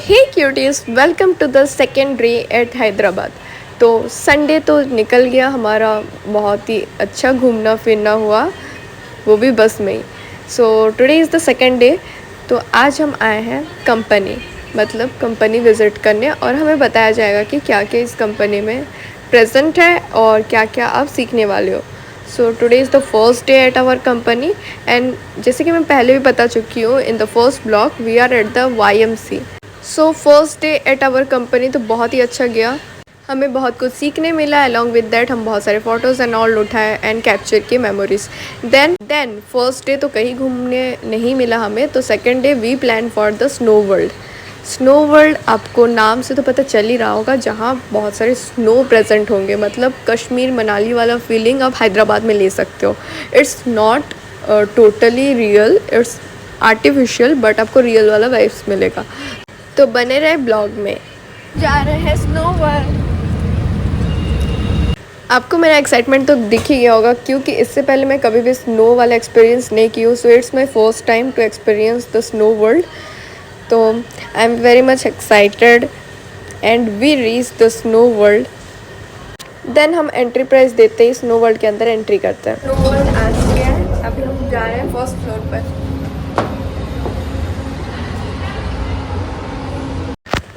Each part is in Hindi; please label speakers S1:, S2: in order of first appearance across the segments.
S1: Hey cuties, welcome to the second day at Hyderabad. तो संडे तो निकल गया हमारा, बहुत ही अच्छा घूमना फिरना हुआ, वो भी बस में ही। So today is the second day. तो आज हम आए हैं कंपनी, मतलब कंपनी विज़िट करने, और हमें बताया जाएगा कि क्या क्या इस कंपनी में प्रेजेंट है और क्या क्या आप सीखने वाले हो। So today is the first day at our company and जैसे कि मैं पहले भी बता चुकी हूँ, in the first block we are at the YMC। So first day at our company तो बहुत ही अच्छा गया, हमें बहुत कुछ सीखने मिला। अलॉन्ग विद दैट हम बहुत सारे फ़ोटोज़ एंड ऑल उठाए एंड कैप्चर किए मेमोरीज। देन फर्स्ट डे तो कहीं घूमने नहीं मिला हमें, तो second day we plan for the snow world. Snow world आपको नाम से तो पता चल ही रहा होगा, जहाँ बहुत सारे स्नो प्रेजेंट होंगे, मतलब कश्मीर मनाली वाला फीलिंग आप हैदराबाद में ले सकते हो। It's not totally real, it's artificial, but आपको रियल वाला वाइब्स मिलेगा। तो बने रहे ब्लॉग में। जा रहे हैं स्नो वर्ल्ड। आपको मेरा एक्साइटमेंट तो दिख ही गया होगा, क्योंकि इससे पहले मैं कभी भी स्नो वाला एक्सपीरियंस नहीं की हूँ। So it's my first time to experience the snow world. तो I am very much excited and we reach the snow world. Then हम एंट्री प्राइस देते ही स्नो वर्ल्ड के अंदर एंट्री करते हैं। स्नो वर्ल्ड आ चुके हैं, अभी हम जा रहे हैं फर्स्ट फ्लोर पर।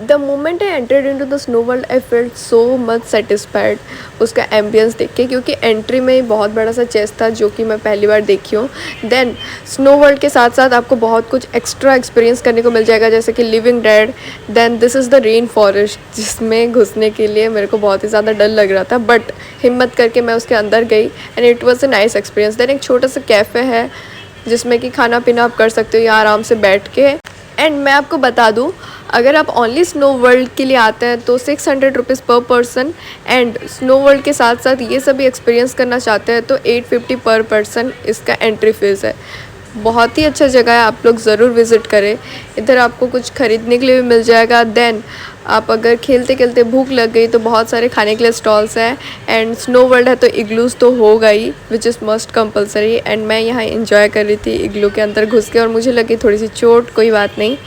S1: The moment I entered in to the snow world I felt so much satisfied उसका एम्बियंस देख के, क्योंकि एंट्री में ही बहुत बड़ा सा चेस्ट था जो कि मैं पहली बार देखी हूँ। देन स्नो वर्ल्ड के साथ साथ आपको बहुत कुछ एक्स्ट्रा एक्सपीरियंस करने को मिल जाएगा, जैसे कि living dead. Then this is the rain forest, जिसमें घुसने के लिए मेरे को बहुत ही ज़्यादा डर लग रहा था, बट हिम्मत करके मैं उसके अंदर गई and it was a nice experience. Then एक छोटा सा कैफ़े है जिसमें कि खाना पीना आप कर सकते हो यहाँ आराम से बैठ के। एंड मैं आपको बता दूँ, अगर आप ओनली स्नो वर्ल्ड के लिए आते हैं तो 600 रुपीज़ पर पर्सन, एंड स्नो वर्ल्ड के साथ साथ ये सभी एक्सपीरियंस करना चाहते हैं तो 850 पर पर्सन इसका एंट्री फीस है। बहुत ही अच्छा जगह है, आप लोग ज़रूर विज़िट करें। इधर आपको कुछ ख़रीदने के लिए भी मिल जाएगा। देन आप अगर खेलते खेलते भूख लग गई तो बहुत सारे खाने के लिए स्टॉल्स हैं, एंड स्नो वर्ल्ड है तो इग्लूज़ तो होगा ही, which is must compulsory. And मैं यहाँ इंजॉय कर रही थी इग्लू के अंदर घुस के, और मुझे लगी थोड़ी सी चोट, कोई बात नहीं।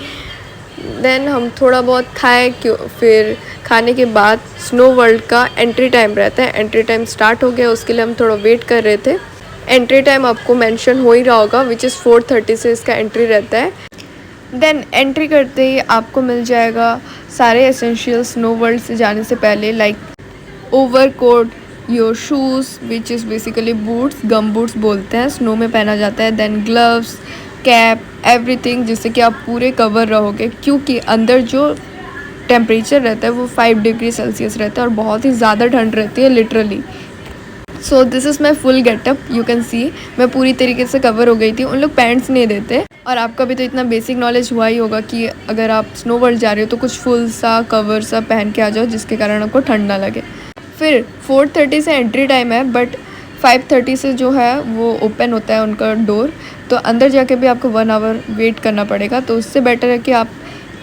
S1: देन हम थोड़ा बहुत खाए, क्यों फिर खाने के बाद स्नो वर्ल्ड का एंट्री टाइम रहता है। एंट्री टाइम स्टार्ट हो गया, उसके लिए हम थोड़ा वेट कर रहे थे। एंट्री टाइम आपको मेंशन हो ही रहा होगा, विच इज़ 4:30 से इसका एंट्री रहता है। देन एंट्री करते ही आपको मिल जाएगा सारे एसेंशियल स्नो वर्ल्ड से जाने से पहले, like overcoat, your shoes which is basically boots, gum boots बोलते हैं, स्नो में पहना जाता है। देन ग्लव्स, कैप, एवरीथिंग, जिससे कि आप पूरे कवर रहोगे, क्योंकि अंदर जो टेम्परेचर रहता है वो 5 डिग्री सेल्सियस रहता है और बहुत ही ज़्यादा ठंड रहती है literally. So this is my full getup, you can सी मैं पूरी तरीके से कवर हो गई थी। उन लोग पैंट्स नहीं देते, और आपका भी तो इतना बेसिक नॉलेज हुआ ही होगा कि अगर आप स्नो वर्ल्ड जा रहे हो तो कुछ फुल सा कवर सा पहन के आ जाओ, जिसके कारण आपको ठंड ना लगे। फिर 4:30 से एंट्री टाइम है, बट 5:30 से जो है वो ओपन होता है उनका डोर, तो अंदर जाके भी आपको 1 आवर वेट करना पड़ेगा। तो उससे बेटर है कि आप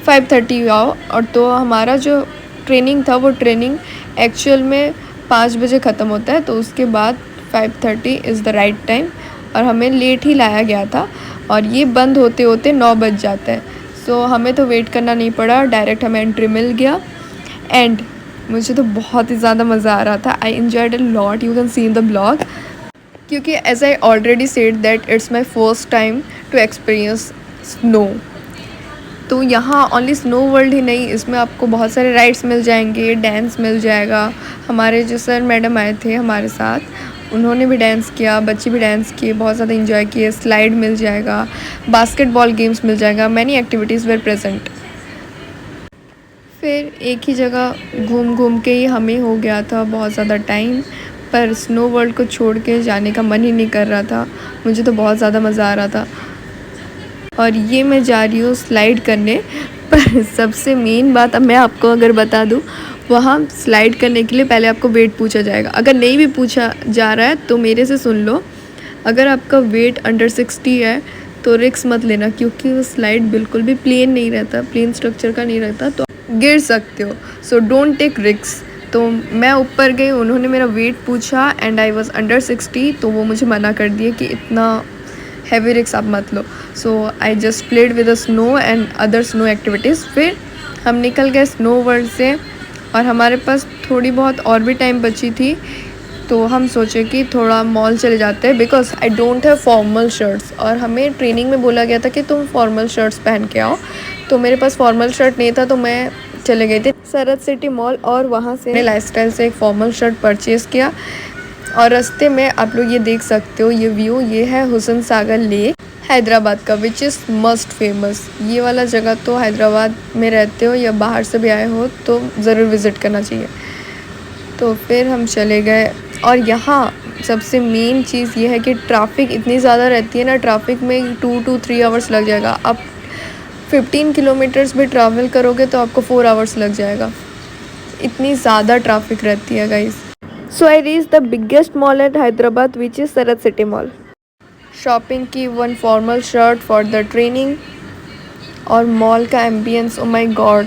S1: 5:30 आओ। और तो हमारा जो ट्रेनिंग था वो ट्रेनिंग एक्चुअल में 5 बजे ख़त्म होता है, तो उसके बाद 5:30 इज़ द राइट टाइम, और हमें लेट ही लाया गया था और ये बंद होते होते 9 बज जाता है। सो हमें तो वेट करना नहीं पड़ा, डायरेक्ट हमें एंट्री मिल गया। एंड मुझे तो बहुत ही ज़्यादा मज़ा आ रहा था, I enjoyed a lot, you can see in the blog, क्योंकि as I already said that it's my first time to experience snow. तो यहाँ ओनली स्नो वर्ल्ड ही नहीं, इसमें आपको बहुत सारे राइड्स मिल जाएंगे, डांस मिल जाएगा। हमारे जो सर मैडम आए थे हमारे साथ, उन्होंने भी डांस किया, बच्चे भी डांस किए, बहुत ज़्यादा इंजॉय किए। स्लाइड मिल जाएगा, बास्केटबॉल गेम्स मिल जाएगा, मैनी एक्टिविटीज़ वेर प्रेजेंट। फिर एक ही जगह घूम घूम के ही हमें हो गया था बहुत ज़्यादा टाइम, पर स्नो वर्ल्ड को छोड़ के जाने का मन ही नहीं कर रहा था। मुझे तो बहुत ज़्यादा मज़ा आ रहा था। और ये मैं जा रही हूँ स्लाइड करने, पर सबसे मेन बात अब मैं आपको अगर बता दूँ, वहाँ स्लाइड करने के लिए पहले आपको वेट पूछा जाएगा। अगर नहीं भी पूछा जा रहा है तो मेरे से सुन लो, अगर आपका वेट अंडर 60 है तो रिस्क मत लेना, क्योंकि वो स्लाइड बिल्कुल भी प्लेन नहीं रहता, प्लेन स्ट्रक्चर का नहीं रहता, तो गिर सकते हो। So don't take risk. तो मैं ऊपर गई, उन्होंने मेरा वेट पूछा एंड आई वॉज अंडर 60, तो वो मुझे मना कर दिए कि इतना हैवी रिस्क आप मत लो। So I just played with the snow and other snow activities. फिर हम निकल गए स्नो वर्ल्ड से और हमारे पास थोड़ी बहुत और भी टाइम बची थी, तो हम सोचे कि थोड़ा मॉल चले जाते हैं because I don't have formal shirts, और हमें ट्रेनिंग में बोला गया था कि तुम फॉर्मल शर्ट्स पहन के आओ। तो मेरे पास फॉर्मल शर्ट नहीं था, तो मैं चले गई थी सरत सिटी मॉल और वहाँ से मैंने लाइफस्टाइल से एक फॉर्मल शर्ट परचेज़ किया। और रास्ते में आप लोग ये देख सकते हो, ये व्यू, ये है हुसैन सागर लेक हैदराबाद का, विच इज़ मस्ट फेमस। ये वाला जगह तो हैदराबाद में रहते हो या बाहर से भी आए हो तो ज़रूर विज़िट करना चाहिए। तो फिर हम चले गए, और यहाँ सबसे मेन चीज़ ये है कि ट्रैफिक इतनी ज़्यादा रहती है ना, ट्रैफिक में 2 to 3 आवर्स लग जाएगा। आप 15 किलोमीटर्स भी ट्रैवल करोगे तो आपको 4 आवर्स लग जाएगा, इतनी ज़्यादा ट्रैफिक रहती है guys. So I reach the biggest mall eight Hyderabad which is सरत सिटी मॉल। शॉपिंग की, one formal shirt for the training, और मॉल का ambience, oh my God,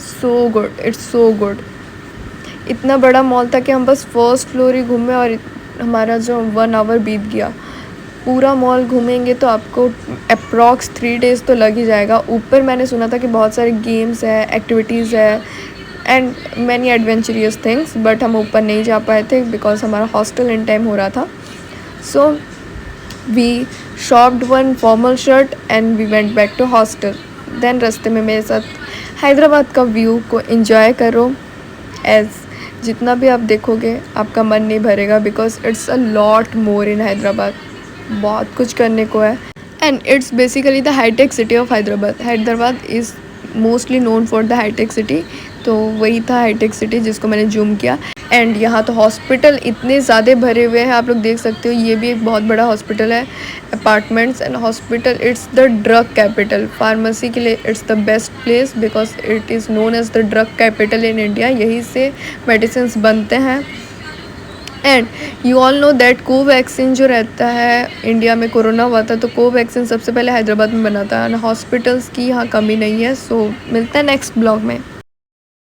S1: so good, it's so good. इतना बड़ा मॉल था कि हम बस फर्स्ट फ्लोर ही घूमे और हमारा जो 1 आवर बीत गया। पूरा मॉल घूमेंगे तो आपको अप्रॉक्स 3 डेज़ तो लग ही जाएगा। ऊपर मैंने सुना था कि बहुत सारे गेम्स है, एक्टिविटीज़ है and many adventurous things, but हम ऊपर नहीं जा पाए थे बिकॉज हमारा हॉस्टल इन टाइम हो रहा था। So we shopped one formal shirt and we went back to hostel. Then रास्ते में मेरे साथ हैदराबाद का व्यू को एंजॉय करो, एज जितना भी आप देखोगे आपका मन नहीं भरेगा because it's a lot more in Hyderabad. बहुत कुछ करने को है and it's basically the hitech city of Hyderabad. Hyderabad is mostly known for the hitech city, तो वही था हाईटेक सिटी जिसको मैंने जूम किया। एंड यहाँ तो हॉस्पिटल इतने ज़्यादा भरे हुए हैं, आप लोग देख सकते हो, ये भी एक बहुत बड़ा हॉस्पिटल है। Apartments and hospital, it's the drug capital. Pharmacy के लिए it's the best place because it is known as the drug capital in India. यहीं से मेडिसिन बनते हैं। And you all know that Covaxin जो रहता है, इंडिया में कोरोना हुआ था तो कोवैक्सीन सबसे पहले हैदराबाद में बना था। हॉस्पिटल्स की यहाँ कमी नहीं है। सो मिलता है नेक्स्ट ब्लॉग में।